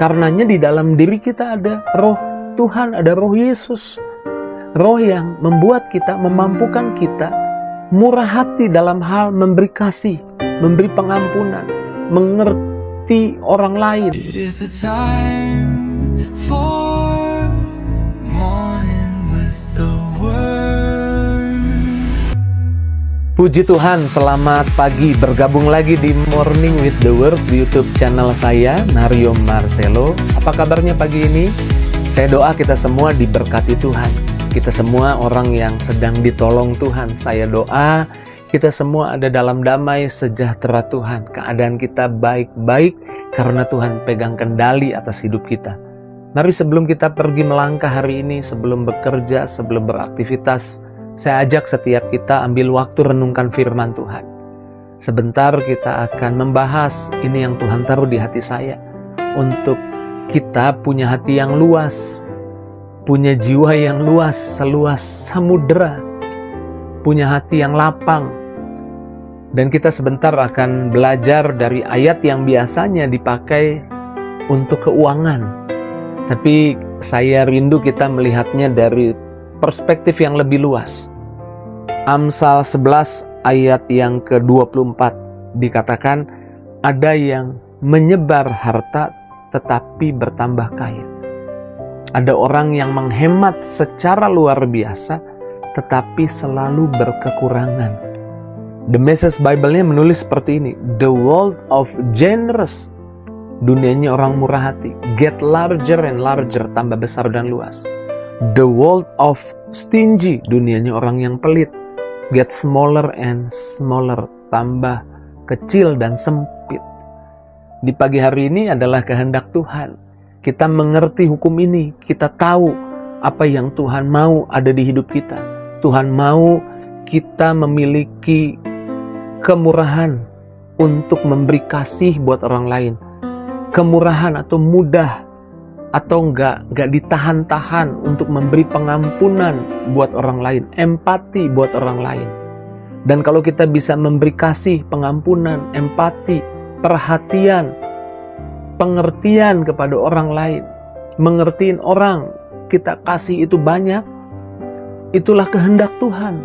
Karenanya di dalam diri kita ada roh Tuhan, ada roh Yesus. Roh yang membuat kita, memampukan kita murah hati dalam hal memberi kasih, memberi pengampunan, mengerti orang lain. It is the time for morning with the word. Puji Tuhan, selamat pagi. Bergabung lagi di Morning with the Word di YouTube channel saya, Mario Marcelo. Apa kabarnya pagi ini? Saya doa kita semua diberkati Tuhan. Kita semua orang yang sedang ditolong Tuhan. Saya doa kita semua ada dalam damai sejahtera Tuhan. Keadaan kita baik-baik karena Tuhan pegang kendali atas hidup kita. Mari sebelum kita pergi melangkah hari ini, sebelum bekerja, sebelum beraktivitas, saya ajak setiap kita ambil waktu renungkan firman Tuhan. Sebentar kita akan membahas ini yang Tuhan taruh di hati saya. Untuk kita punya hati yang luas, punya jiwa yang luas, seluas samudera, punya hati yang lapang. Dan kita sebentar akan belajar dari ayat yang biasanya dipakai untuk keuangan. Tapi saya rindu kita melihatnya dari perspektif yang lebih luas. Amsal 11 ayat yang ke-24 dikatakan, ada yang menyebar harta tetapi bertambah kaya. Ada orang yang menghemat secara luar biasa tetapi selalu berkekurangan. The Message Bible-nya menulis seperti ini, the world of generous, dunianya orang murah hati, get larger and larger, tambah besar dan luas. The world of stingy, dunianya orang yang pelit, get smaller and smaller, tambah kecil dan sempit. Di pagi hari ini adalah kehendak Tuhan. Kita mengerti hukum ini, kita tahu apa yang Tuhan mau ada di hidup kita. Tuhan mau kita memiliki kemurahan untuk memberi kasih buat orang lain. Kemurahan atau mudah atau enggak ditahan-tahan untuk memberi pengampunan buat orang lain, empati buat orang lain. Dan kalau kita bisa memberi kasih, pengampunan, empati, perhatian, pengertian kepada orang lain, mengertiin orang, kita kasih itu banyak, itulah kehendak Tuhan.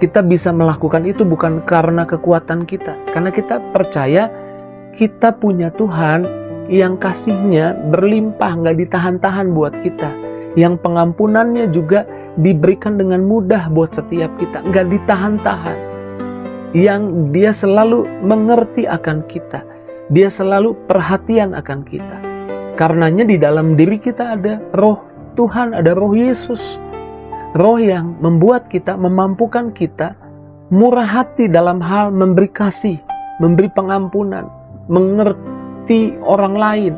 Kita bisa melakukan itu bukan karena kekuatan kita, karena kita percaya kita punya Tuhan yang kasihnya berlimpah, gak ditahan-tahan buat kita, yang pengampunannya juga diberikan dengan mudah buat setiap kita, gak ditahan-tahan, yang dia selalu mengerti akan kita, dia selalu perhatian akan kita. Karenanya di dalam diri kita ada roh Tuhan, ada roh Yesus. Roh yang membuat kita, memampukan kita murah hati dalam hal memberi kasih, memberi pengampunan, mengerti orang lain,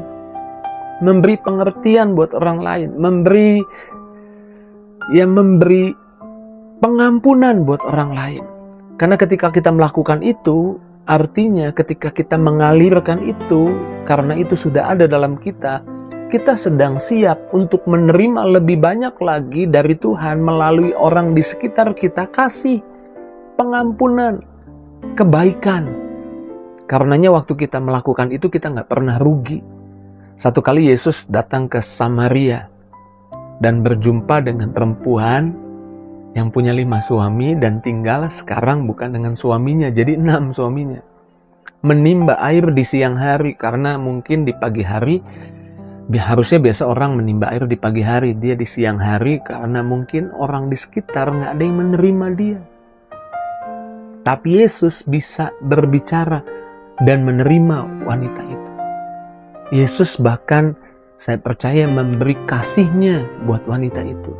memberi pengertian buat orang lain, memberi pengampunan buat orang lain. Karena ketika kita melakukan itu, artinya ketika kita mengalirkan itu, karena itu sudah ada dalam kita, kita sedang siap untuk menerima lebih banyak lagi dari Tuhan melalui orang di sekitar kita, kasih, pengampunan, kebaikan. Karenanya waktu kita melakukan itu kita gak pernah rugi. Satu kali Yesus datang ke Samaria dan berjumpa dengan perempuan yang punya 5 suami dan tinggal sekarang bukan dengan suaminya, jadi 6 suaminya. Menimba air di siang hari, karena mungkin di pagi hari, harusnya biasa orang menimba air di pagi hari, dia di siang hari karena mungkin orang di sekitar gak ada yang menerima dia. Tapi Yesus bisa berbicara dan menerima wanita itu. Yesus bahkan, saya percaya, memberi kasihnya buat wanita itu,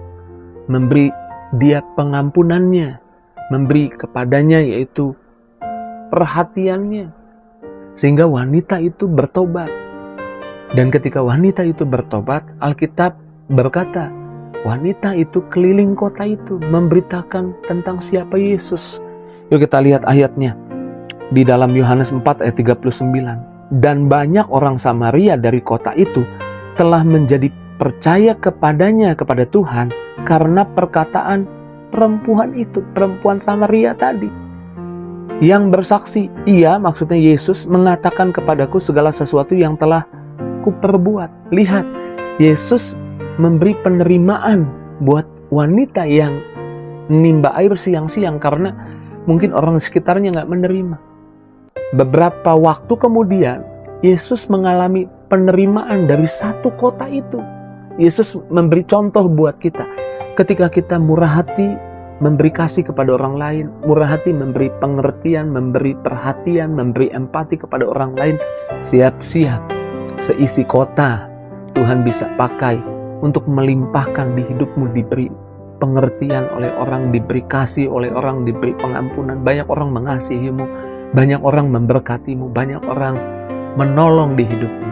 memberi dia pengampunannya, memberi kepadanya yaitu perhatiannya, sehingga wanita itu bertobat. Dan ketika wanita itu bertobat, Alkitab berkata, wanita itu keliling kota itu memberitakan tentang siapa Yesus. Yuk kita lihat ayatnya di dalam Yohanes 4 ayat 39. Dan banyak orang Samaria dari kota itu telah menjadi percaya kepadanya, kepada Tuhan, karena perkataan perempuan itu, perempuan Samaria tadi, yang bersaksi, ia, maksudnya Yesus, mengatakan kepadaku segala sesuatu yang telah kuperbuat. Lihat, Yesus memberi penerimaan buat wanita yang nimba air siang-siang karena mungkin orang sekitarnya nggak menerima. Beberapa waktu kemudian, Yesus mengalami penerimaan dari satu kota itu. Yesus memberi contoh buat kita. Ketika kita murah hati, memberi kasih kepada orang lain, murah hati memberi pengertian, memberi perhatian, memberi empati kepada orang lain, siap-siap seisi kota Tuhan bisa pakai untuk melimpahkan di hidupmu, diberi pengertian oleh orang, diberi kasih oleh orang, diberi pengampunan. Banyak orang mengasihimu, banyak orang memberkatimu, banyak orang menolong di hidupmu.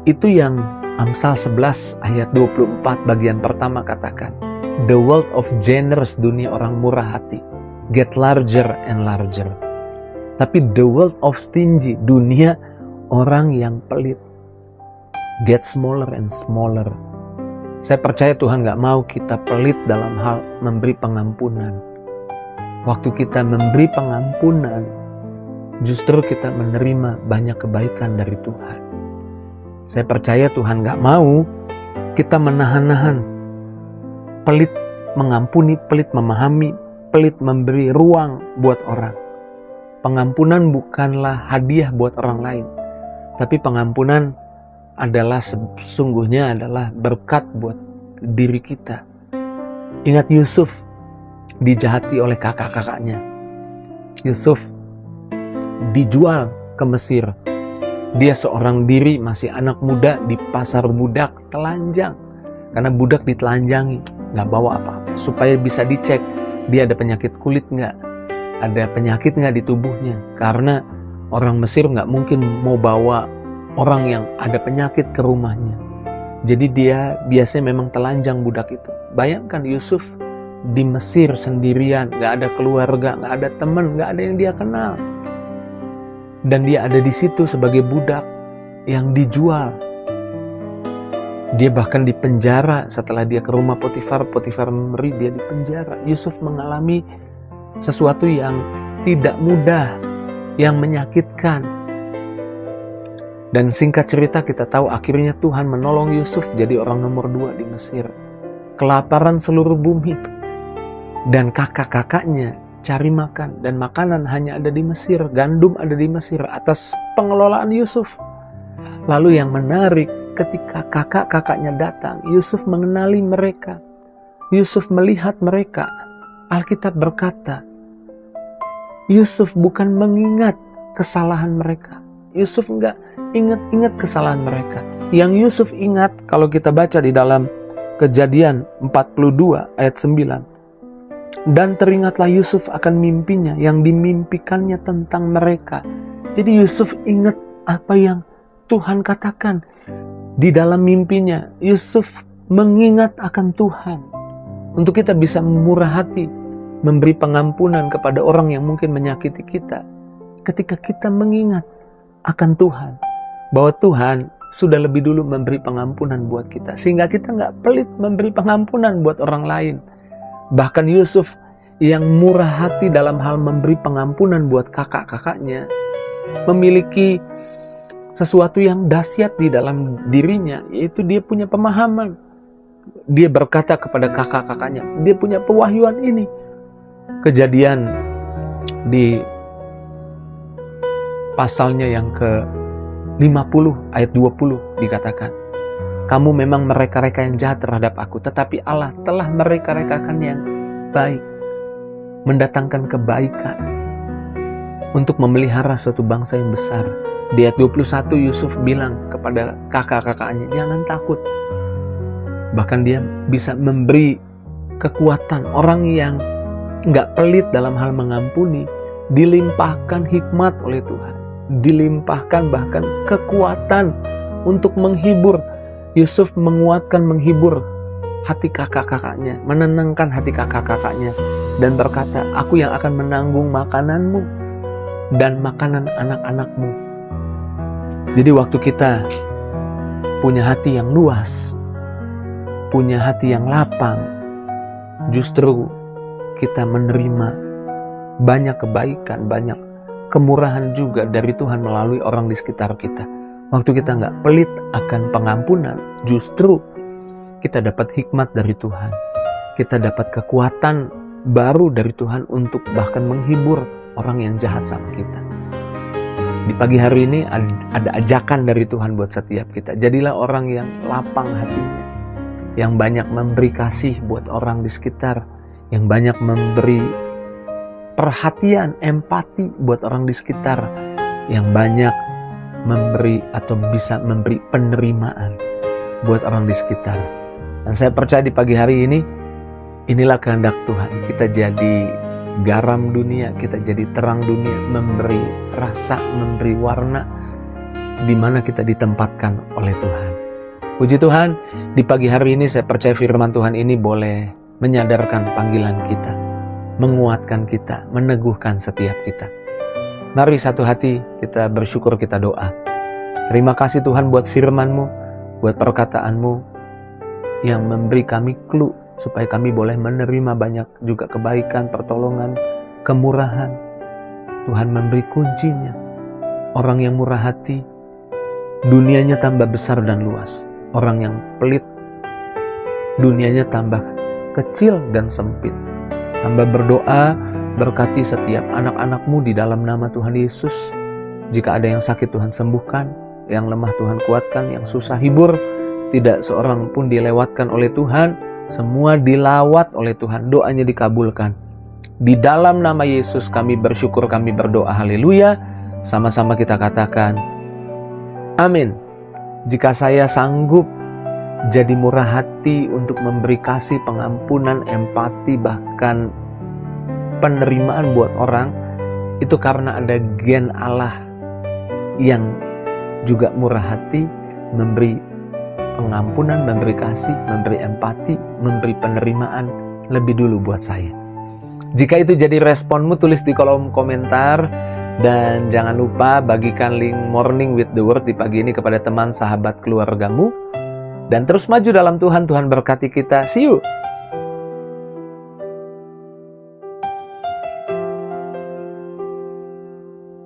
Itu yang Amsal 11 ayat 24 bagian pertama katakan. The world of generous, dunia orang murah hati, get larger and larger. Tapi the world of stingy, dunia orang yang pelit, get smaller and smaller. Saya percaya Tuhan gak mau kita pelit dalam hal memberi pengampunan. Waktu kita memberi pengampunan, justru kita menerima banyak kebaikan dari Tuhan. Saya percaya Tuhan gak mau kita menahan-nahan, pelit mengampuni, pelit memahami, pelit memberi ruang buat orang. Pengampunan bukanlah hadiah buat orang lain, tapi pengampunan adalah sesungguhnya adalah berkat buat diri kita. Ingat Yusuf dijahati oleh kakak-kakaknya. Yusuf dijual ke Mesir. Dia seorang diri, masih anak muda, di pasar budak, telanjang. Karena budak ditelanjangi, nggak bawa apa-apa, supaya bisa dicek dia ada penyakit kulit nggak, ada penyakit nggak di tubuhnya. Karena orang Mesir nggak mungkin mau bawa orang yang ada penyakit ke rumahnya. Jadi dia biasanya memang telanjang budak itu. Bayangkan Yusuf di Mesir sendirian, nggak ada keluarga, nggak ada teman, nggak ada yang dia kenal. Dan dia ada di situ sebagai budak yang dijual. Dia bahkan dipenjara setelah dia ke rumah Potifar. Potifar memberi dia dipenjara. Yusuf mengalami sesuatu yang tidak mudah, yang menyakitkan. Dan singkat cerita kita tahu akhirnya Tuhan menolong Yusuf jadi orang nomor 2 di Mesir. Kelaparan seluruh bumi. Dan kakak-kakaknya cari makan. Dan makanan hanya ada di Mesir. Gandum ada di Mesir atas pengelolaan Yusuf. Lalu yang menarik, ketika kakak-kakaknya datang, Yusuf mengenali mereka. Yusuf melihat mereka. Alkitab berkata, Yusuf bukan mengingat kesalahan mereka. Yusuf enggak ingat-ingat kesalahan mereka. Yang Yusuf ingat, kalau kita baca di dalam Kejadian 42 ayat 9. Dan teringatlah Yusuf akan mimpinya yang dimimpikannya tentang mereka. Jadi Yusuf ingat apa yang Tuhan katakan. Di dalam mimpinya, Yusuf mengingat akan Tuhan. Untuk kita bisa murah hati, memberi pengampunan kepada orang yang mungkin menyakiti kita. Ketika kita mengingat akan Tuhan, bahwa Tuhan sudah lebih dulu memberi pengampunan buat kita. Sehingga kita nggak pelit memberi pengampunan buat orang lain. Bahkan Yusuf yang murah hati dalam hal memberi pengampunan buat kakak-kakaknya, memiliki sesuatu yang dahsyat di dalam dirinya, yaitu dia punya pemahaman. Dia berkata kepada kakak-kakaknya, dia punya pewahyuan ini. Kejadian di pasalnya yang ke-50 ayat 20 dikatakan, kamu memang mereka-reka yang jahat terhadap aku, tetapi Allah telah mereka-rekakan yang baik, mendatangkan kebaikan untuk memelihara suatu bangsa yang besar. Di ayat 21 Yusuf bilang kepada kakak-kakaknya, jangan takut. Bahkan dia bisa memberi kekuatan. Orang yang gak pelit dalam hal mengampuni, dilimpahkan hikmat oleh Tuhan. Dilimpahkan bahkan kekuatan untuk menghibur. Yusuf menguatkan, menghibur hati kakak-kakaknya, menenangkan hati kakak-kakaknya. Dan berkata, aku yang akan menanggung makananmu dan makanan anak-anakmu. Jadi waktu kita punya hati yang luas, punya hati yang lapang, justru kita menerima banyak kebaikan, banyak kemurahan juga dari Tuhan melalui orang di sekitar kita. waktu kita nggak pelit akan pengampunan, justru kita dapat hikmat dari Tuhan. Kita dapat kekuatan baru dari Tuhan untuk bahkan menghibur orang yang jahat sama kita. Di pagi hari ini ada ajakan dari Tuhan buat setiap kita. Jadilah orang yang lapang hatinya, yang banyak memberi kasih buat orang di sekitar, yang banyak memberi perhatian, empati buat orang di sekitar, yang banyak memberi atau bisa memberi penerimaan buat orang di sekitar. Dan saya percaya di pagi hari ini, inilah kehendak Tuhan. Kita jadi garam dunia, kita jadi terang dunia, memberi rasa, memberi warna di mana kita ditempatkan oleh Tuhan. Puji Tuhan, di pagi hari ini saya percaya firman Tuhan ini boleh menyadarkan panggilan kita, menguatkan kita, meneguhkan setiap kita. Mari satu hati kita bersyukur, kita doa. Terima kasih Tuhan buat firman-Mu, buat perkataan-Mu yang memberi kami clue supaya kami boleh menerima banyak juga kebaikan, pertolongan, kemurahan. Tuhan memberi kuncinya. Orang yang murah hati, dunianya tambah besar dan luas. Orang yang pelit, dunianya tambah kecil dan sempit. Hamba berdoa, berkati setiap anak-anak-Mu di dalam nama Tuhan Yesus. Jika ada yang sakit, Tuhan sembuhkan. Yang lemah, Tuhan kuatkan. Yang susah, hibur. Tidak seorang pun dilewatkan oleh Tuhan. Semua dilawat oleh Tuhan, doanya dikabulkan. Di dalam nama Yesus kami bersyukur, kami berdoa, haleluya. Sama-sama kita katakan, amin. Jika saya sanggup jadi murah hati untuk memberi kasih, pengampunan, empati, bahkan penerimaan buat orang, itu karena ada gen Allah yang juga murah hati, memberi pengampunan, memberi kasih, memberi empati, memberi penerimaan lebih dulu buat saya. Jika itu jadi responmu, tulis di kolom komentar. Dan jangan lupa bagikan link Morning with the Word di pagi ini kepada teman, sahabat, keluargamu. Dan terus maju dalam Tuhan. Tuhan berkati kita. See you!